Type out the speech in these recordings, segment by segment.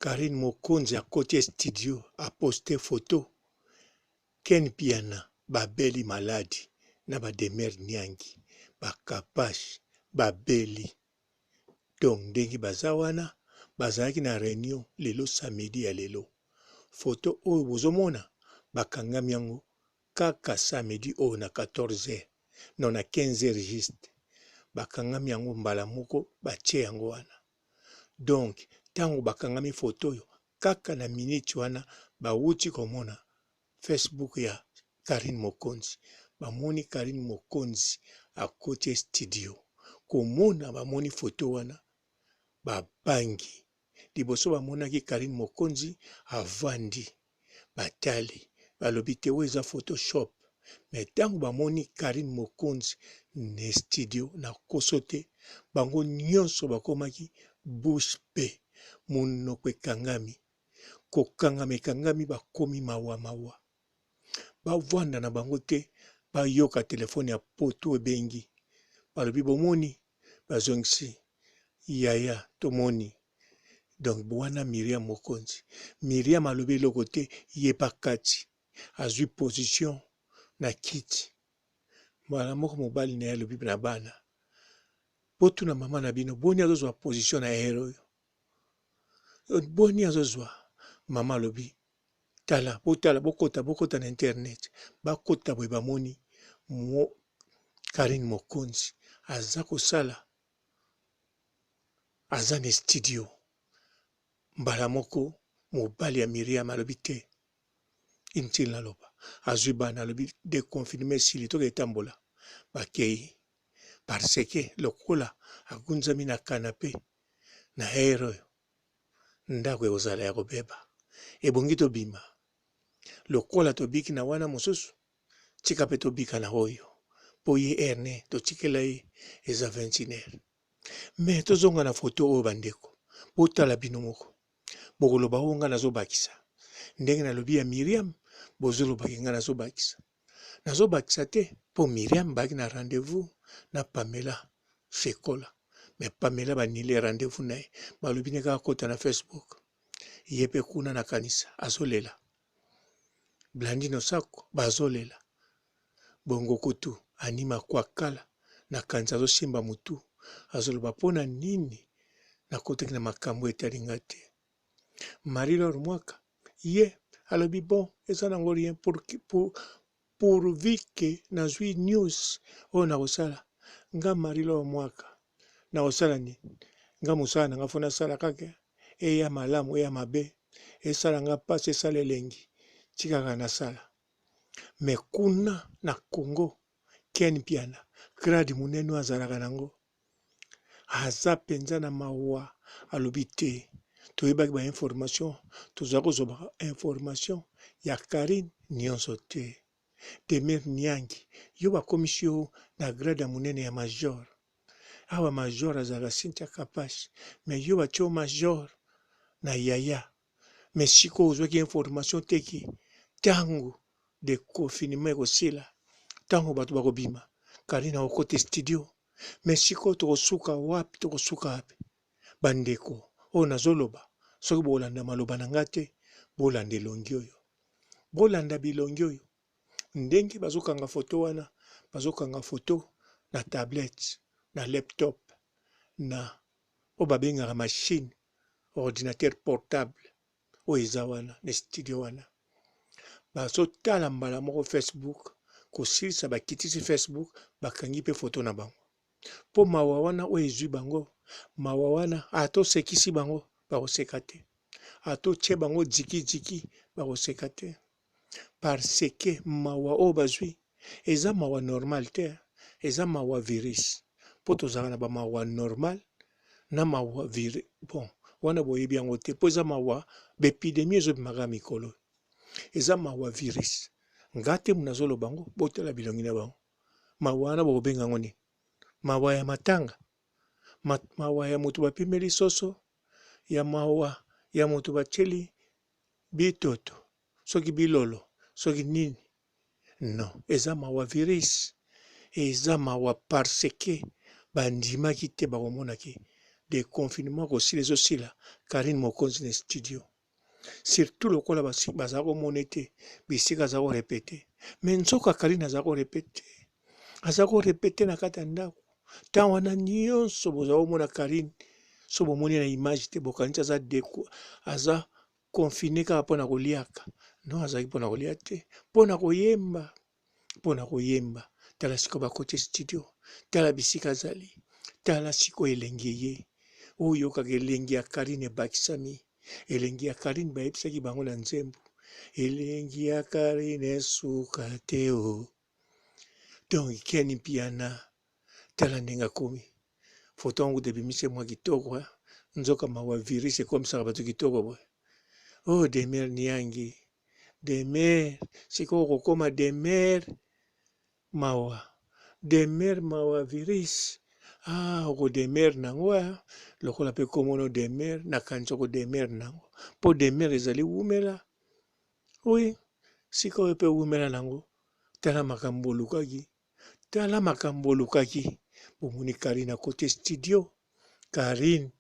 Carine-Mokonzi à côté studio a posté photo Eyindi-Ken-Mpiana babeli maladi na ba Demeure-Niangos bakapashi babeli donc ndenge baza wana bazalaki na réunion lelo samedi ya lelo photo oyo bozomona bakangami yango kaka samedi oyo na 14h non na 15h juste bakangami yango mbala moko batie yango wana donc tango bakangami photo oyo kaka na minute wana bawuti komona Facebook ya Carine-Mokonzi bamoni Carine-Mokonzi à côté studio komona bamoni photo wana babangi liboso bamonaki Carine-Mokonzi avandi batali balobi te oyo eza photoshop mais ntango bamoni Carine-Mokonzi na studio na koso te bango nyonso bakomaki bouche pe monoko ekangami kokangama ekangami bakomi mawa bavanda na bango te bayoka telefone ya poto ebengi balobi bomoni bazongisi yaya tomoni donc wana Miriam Mokonzi Miriam alobi eloko te ye pakati azwi position na kiti mbala moko mobali na ye alobi na bana botu na mama na bino boni azozwa position na hero boni azozwa mama alobi tala bokota na internet bakota boye bamoni Carine-Mokonzi aza kosala aza na studio mbala moko mobali ya Miriam alobi te intil naloba azwi bana alobi deconfinement sili toka etambola bakei parce que lokola agunzami na kanape na hero ndako ekozala ya kobeba ebongi tobima lokola tobiki na wana mosusu tika pe tobika na oyo po ye erne totikela ye eza 21h mais tozonga na foto oyo bandeko botala bino moko bokoloba oyo nga nazobakisa ndenge nalobi ya Miriam bozolobaki nga nazobakisa te po Miriam baki na rendez-vous na Pamela Shekola mais Pamela banile rendez-vous na ye balobi ne kaka kota na Facebook ye pe kuna na kanisa azolela Blandino Sako bazolela bongo kutu anima kwa kala na kanisa azosimba mutu azoloba pona nini na koteki na makambo etalinga te Marie-Laure Mwaka ye alobi bon eza nango rien pourvu que nazwi news oyo nakosala nga Marie-Laure Mwaka nakosala nini nga mosala nanga fona sala kaka eya malamu eya mabe esala nga mpasi esala elengi tikaka nasala me kuna na Congo Eyindi-Ken-Mpiana grade munene azalaka nango aza penza na mawa alobi te toyebaki ba information tozala kozwa information ya Carine nyonso te Demeure-Niangos yo bakomisi yo na grade ya munene ya major awa major azalaka Cynthia Kapashi mais yo batio major na yaya mais siko ozwaki information teki tango de confinement ekosila tango bato bakobima Carine akokote studio mais siko tokosuka wapi bandeko oyo nazoloba soki bolanda maloba na nga te bolanda elongi oyo bolanda bilongi oyo ndenge bazokanga foto wana bazokanga foto na tablette na laptop na oyo babengaka machine ordinateur portable oyo eza wana na studio wana bazotala mbala moko Facebook kosilisa bakitisi Facebook bakangi pe foto na bango po mawa wana oyo ezwi bango mawa wana atosekisi bango bakoseka te atotie bango jiki bakoseka te parce que mawa oyo bazwi eza mawa normal te eza Mawavirus po tozalaka na bamawa normal na Mawavirus bon wana boyebi yango te po eza mawa bepidemie ezobimaka mikolo eza Mawavirus nga te munazoloba bango botala bilongi na bango mawa wana bokobenga yango nini mawa ya matanga mawa ya moto bapimeli soso ya mawa ya moto batieli bitoto soki bilolo soki nini non eza Mawavirus eza mawa parce que bandimaki te bakomonaki de confinement aussi les aussi là Carine-Mokonzi studio surtout le kola bazako monete bisika zako répéter mais nzoka Carine azako répéter na kata ndako ta wana nyonso bozako mona Carine so bomoni na image te bokanisa za deko aza confiné ka pona koliaka non azaki pona kolia te pona koyemba tala siko ba côté studio tala bisika zali tala siko elengi ye oyo kaka elengi ya Carine bakisami elengi ya Carine bayebisaki bango na nzembo elengi ya Carine suka teo donc Eyindi-Ken-Mpiana tala ndenge akomi foto yango debimise mwa kitoko nzoka Mawavirus ekomisaka bato kitoko boye oh Demeure-Niangos Demeure sikoyo kokoma Demeure Mawavirus oko Demeure-Niangos lokola pe komono Demeure nakanisa ko Demeure-Niangos po Demeure ezali wumela oui sikoyo pe wumela nango tala makambo olukaki bomoni Carine à côté studio Carine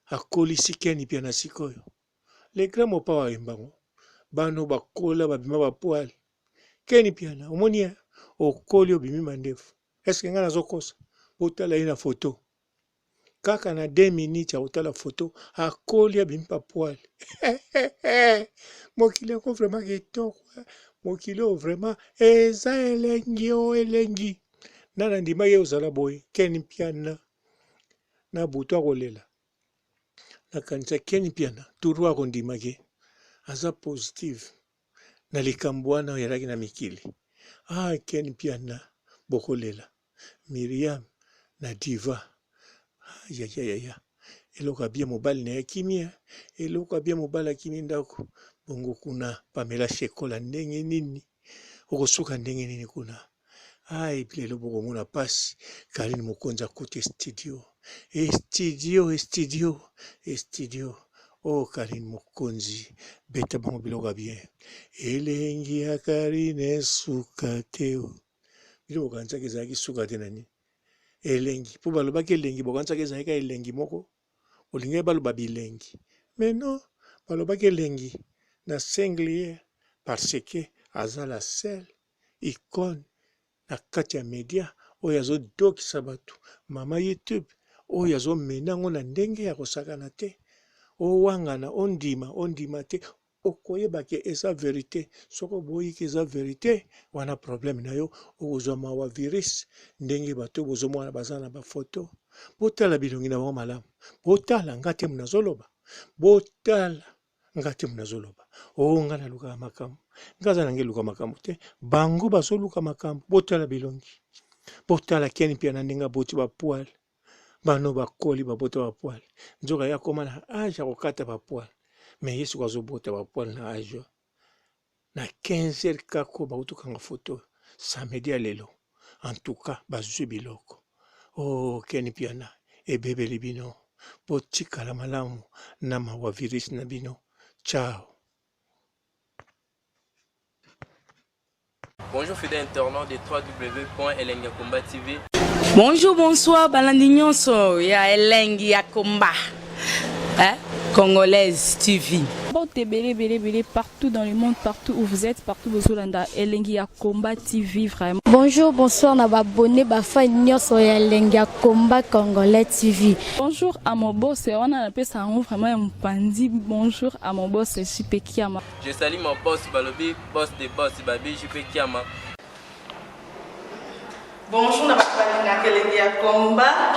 akolisi Eyindi-Ken-Mpiana sikoyo les grands mopa wa embango bano bakola babima bapoil Eyindi-Ken-Mpiana omoni okoli obimi mandefu est-ce que nga nazokosa otala ye na photo kaka na 2 minutes otala photo akoli abimi bapoil mokili yango vraiment kitoko mokili oyo vraiment eza elengi nana ndima ye ozala boye Eyindi-Ken-Mpiana na butu akolela nakanisa Eyindi-Ken-Mpiana turu akondimaki aza positive na likambo wana oyalaki na mikili Eyindi-Ken-Mpiana bokolela Miriam na diva ya eloko abie mobali na ya kimia eloko abie mobali akimi ndako bongo kuna pamela shekola ndenge nini okosuka ndenge nini kuna lelo bokomona pasi Carine-Mokonzi côté studio oh Carine-Mokonzi beta bango biloko bien elengi ya Carine suka teo biloko kansaki ezalaki suka te nani elengi po balobaki elengi bokansaki ezalaki elengi moko olingai baloba bilengi mais non balobaki elengi na singulier parce que aza la seule icône na kati ya media oyo azodokisa bato mama YouTube oyo azomena yango na ndenge ya kosakana te owangana ondima te okoyebaki eza verité soko boyiki eza verité wana problème na yo okozwa Mawavirus ndenge bato bozomwana baza na bafoto botala bilongi na bango malamu botala ngate munazoloba nga nalukaka makambo ngaza nange luka makambo te bango bazoluka makambo botala bilongi botala Eyindi-Ken-Mpiana ndenge aboti bapoil bano bakoli babota bapoil nzoka ya koma na age ya kokata bapoil mais yesu azobota bapoil na age na 15 heures kako bautukanga foto samedi ya lelo en tout cas bazwi biloko Eyindi-Ken-Mpiana ebebeli bino botikala malamu na Mawavirus na bino ciao. Bonjour fidèles internautes de www.Eyindi-Ken-Mpiana. Bonjour, bonsoir, Eyindi-Ken-Mpiana, ya Eyindi-Ken-Mpiana, Congolaise TV. Bon, belé partout dans le monde, partout où vous êtes, partout où vous êtes, Eyindi-Ken-Mpiana TV, vraiment. Bonjour, bonsoir, na abonné bafa nyonso ya Eyindi-Ken-Mpiana Congolais TV. Bonjour à mon boss, on a appelé ça vraiment Mbadi. Bonjour à mon boss, JP Kiama. Je salue mon boss Balobi, boss de boss Babi, JP Kiama. Bonjour, na Eyindi-Ken-Mpiana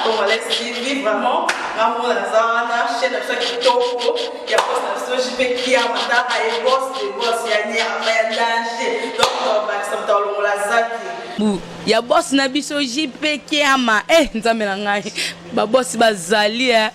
Congolais TV, vraiment. Maman la zana, chaîne de chaque topo, ya boss na JP Kiama, ta ay boss de boss ya ni amayandanje. Donc ba samta longola zaki. Ya boss na biso JP Kiama nzambe na ngai ba boss bazali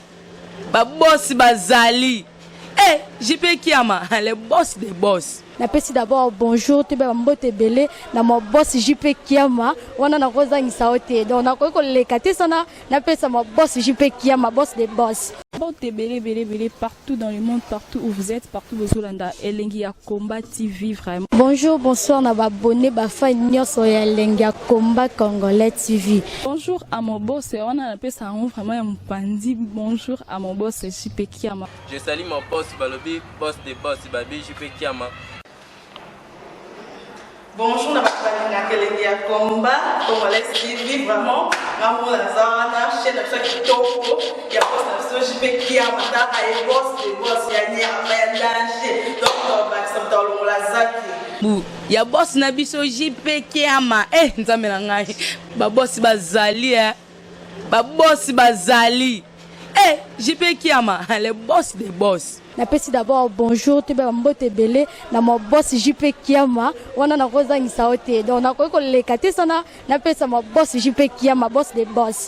JP Kiama, le boss des boss. Napesi d'abord bonjour te ba mbote belé na mo boss JP Kiama wana na koza ngisaote donc na ko lekate sana napesa mo boss JP Kiama boss des boss. Mbote belé partout dans le monde, partout où vous êtes, partout où vous êtes, Eyindi-Ken-Mpiana TV vraiment. Bonjour, bonsoir na ba abonné ba fan nyonso ya Eyindi-Ken-Mpiana Congolais TV. Bonjour à mon boss, on a appelé ça vraiment Mbadi. Bonjour à mon boss JP Kiama. Je salue mon boss Balobi, boss des boss Babi JP Kiama. Bonjour, na bakalina Eyindi-Ken-Mpiana Congolais TV vraiment. Maman la zana chaîne de chaque kitoko ya boss na JP Kiama ta ay boss de boss ya nyama ya danger donc ba samtalo la zaki. Bu, ya boss na biso JP Kiama. Nzambe na ngai. Ba boss bazali Ba boss bazali. JP Kiama, le boss des boss. Napesi d'abord bonjour te ba mbote belé na mo boss JP Kiama wana na koza ngisaote donc na ko lekate sana napesa mo boss JP Kiama boss des boss.